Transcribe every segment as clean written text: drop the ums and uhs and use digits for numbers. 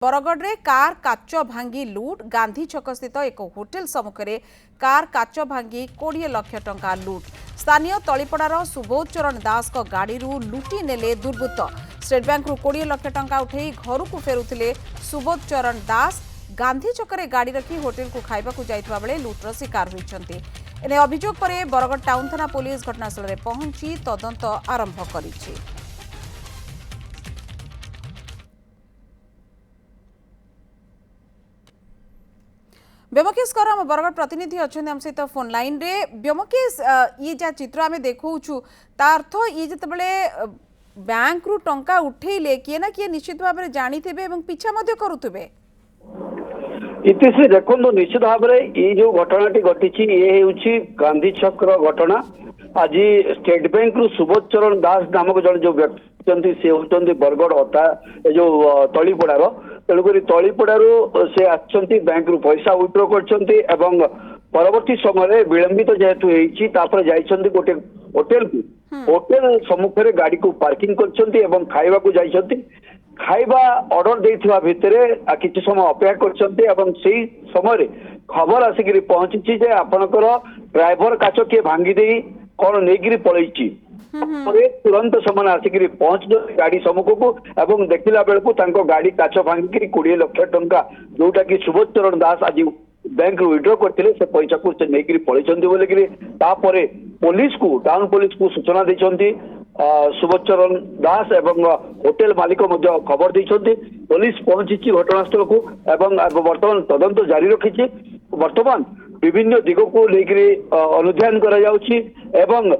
बरगढ़ रे कार काच भांगी लुट गांधी छक स्थित एक होटेल सम्मुखें कार काच भांगी 20 लाख टंका लुट स्थानीय तलीपड़ार सुबोध चरण दास गाड़ी लुटी नेले दुर्बृत्त स्टेट बैंक 20 लाख टंका उठे घर को फेरुथिले सुबोध चरण दास गांधी छकरे गाड़ी रखी होटेल को खाइबा जाइतबा बेले लुट्र शिकार होइछन्ति। एने अभियोग पर बरगढ़ टाउन थाना पुलिस घटनास्थल में पहुंची तदंत आरंभ करिछि। व्योमकेश कर आम बरगढ़ प्रतिनिधि अच्छा आम सहित फोन लाइन रे व्योमकेश ये जा चित्र आम देखु तार्थ ये जितेबाला बैंक रु टंका उठेले किए ना किए निश्चित भाव में जानी पिछा करुवे इतिश्री देखो निश्चित भाव में ये जो घटनाटी घटी ये हूँ गांधी छक्र घटना। आज स्टेट बैंक रु सुबोध चरण दास नामक जन जो व्यक्ति सी हूँ बरगढ़ अता जो तलीपड़ार तेणुक तलीपड़ारू से आछंती बैंक रु पैसा विड्रॉ करछंती एवं परवर्ती समय विलंबित जेहेतु होती जाइछंती गोटे होटेल को होटेल सम्मुखें गाड़ी को पार्किंग करछंती एवं खाइबा को जाइछंती खाइबा ऑर्डर देइथिबा भितरे किछि समय अपेक्षा करछंती एवं सेही समय खबर आसिक पहुंची जे आपनकर ड्राइवर काच किए भांगी देई कौन नहीं पलैची तुरंत समय आसिक पहुंच गाड़ी सम्मुख को एवं देखला बेलू गाड़ी काच भांगिकी 20 लाख टंका जोटा कि सुबोध चरण दास आज बैंक विड्रॉ करते से पैसा को नहीं पलैंती बोलिकी पुलिस को टाउन पुलिस को सूचना देते सुबोध चरण दास एवं होटेल मालिक खबर देते पुलिस पहुंची घटनास्थल को एवं बर्तमान तदंत जारी रखी बर्तमान विभिन्न दिग को लेकर अनुध्यान करा एवं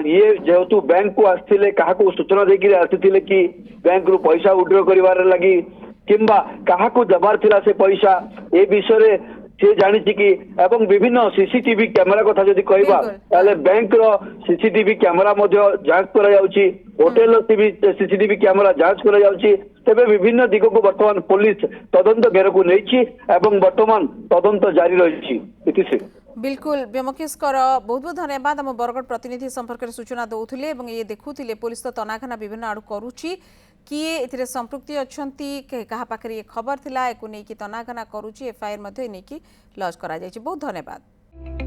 ये जेहेतु बैंक को आसते क्या सूचना देकर आसी कि बैंक रु पैसा विड्रॉ कर लगी किंबा क्या देवार थिला से पैसा ए विषय से जानी कि एवं विभिन्न सीसीटीवी कैमेरा कथा जदि कहबा ताले बैंक रो सीसीटीवी कैमेरा जांच करा जाउची होटेल सीसीटीवी कैमेरा जांच करा जाउची तेबे विभिन्न दिग को वर्तमान पुलिस तदंत घेर को नहीं एवं वर्तमान तदंत जारी रही इतिश्री। बिल्कुल व्योमकेश कर बहुत बहुत धन्यवाद आम बरगढ़ प्रतिनिधि संपर्क में सूचना दौले ये देखुले पुलिस तो तनाघना विभिन्न आड़ करुच्ची किए ए संपृक्ति अच्छा क्या पाखे ये खबर थिला एको नहीं तनाघना करुच्ची एफआईआर लॉन्च करा बहुत धन्यवाद।